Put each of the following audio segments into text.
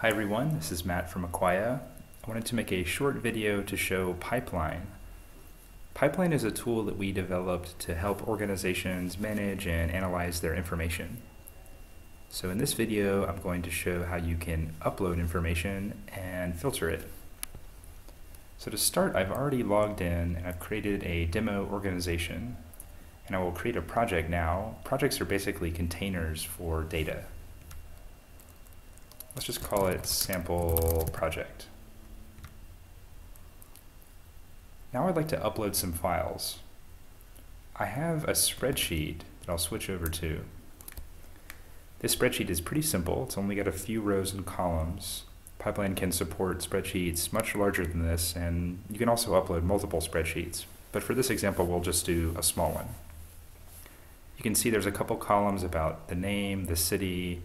Hi everyone, this is Matt from Acquia. I wanted to make a short video to show Pipeline. Pipeline is a tool that we developed to help organizations manage and analyze their information. So in this video, I'm going to show how you can upload information and filter it. So to start, I've already logged in and I've created a demo organization. And I will create a project now. Projects are basically containers for data. Let's just call it sample project. Now I'd like to upload some files. I have a spreadsheet that I'll switch over to. This spreadsheet is pretty simple. It's only got a few rows and columns. Pipeline can support spreadsheets much larger than this, and you can also upload multiple spreadsheets. But for this example, we'll just do a small one. You can see there's a couple columns about the name, the city,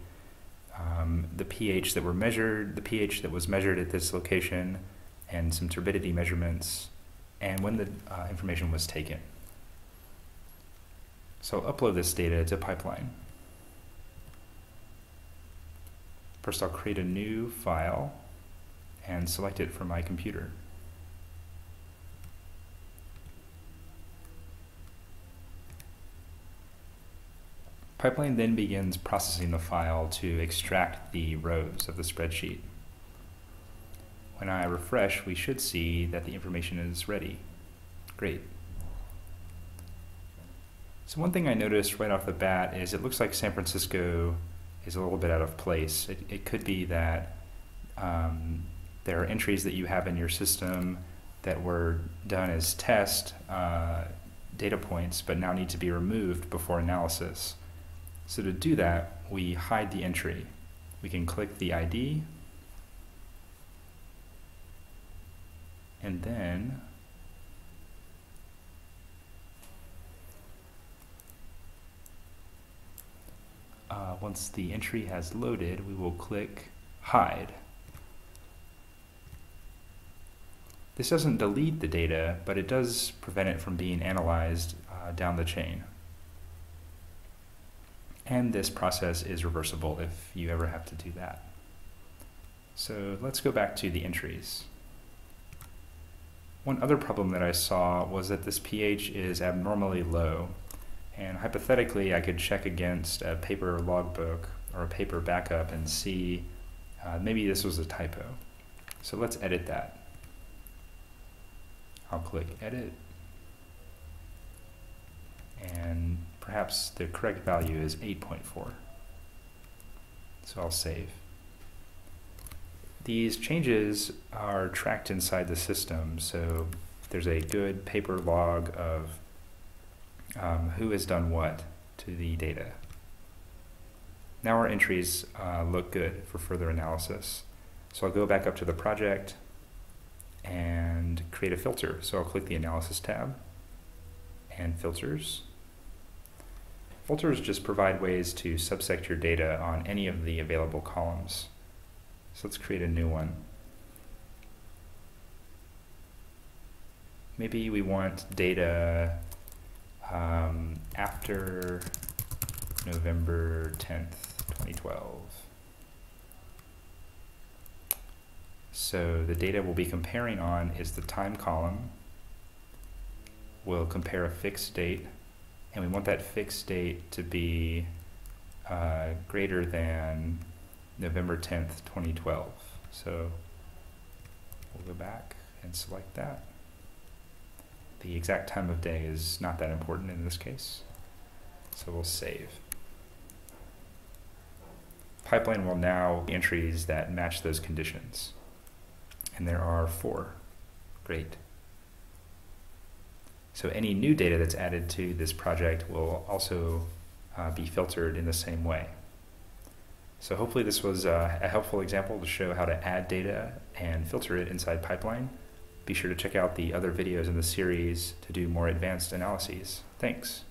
the pH that was measured at this location, and some turbidity measurements, and when the information was taken. So I'll upload this data to Pipeline. First, I'll create a new file and select it from my computer. Pipeline then begins processing the file to extract the rows of the spreadsheet. When I refresh, we should see that the information is ready. Great. So one thing I noticed right off the bat is it looks like San Francisco is a little bit out of place. It could be that there are entries that you have in your system that were done as test data points but now need to be removed before analysis. So to do that, we hide the entry. We can click the ID, and then once the entry has loaded, we will click Hide. This doesn't delete the data, but it does prevent it from being analyzed down the chain. And this process is reversible if you ever have to do that. So let's go back to the entries. One other problem that I saw was that this pH is abnormally low. And hypothetically, I could check against a paper logbook or a paper backup and see maybe this was a typo. So let's edit that. I'll click Edit. And perhaps the correct value is 8.4. So I'll save. These changes are tracked inside the system, so there's a good paper log of who has done what to the data. Now our entries look good for further analysis. So I'll go back up to the project and create a filter. So I'll click the Analysis tab and Filters. Filters just provide ways to subsect your data on any of the available columns. So let's create a new one. Maybe we want data after November 10th, 2012. So the data we'll be comparing on is the time column. We'll compare a fixed date, and we want that fixed date to be greater than November 10th, 2012. So we'll go back and select that. The exact time of day is not that important in this case, so we'll save. Pipeline will now entries that match those conditions, and there are 4. Great. So any new data that's added to this project will also be filtered in the same way. So hopefully this was a helpful example to show how to add data and filter it inside Pipeline. Be sure to check out the other videos in the series to do more advanced analyses. Thanks.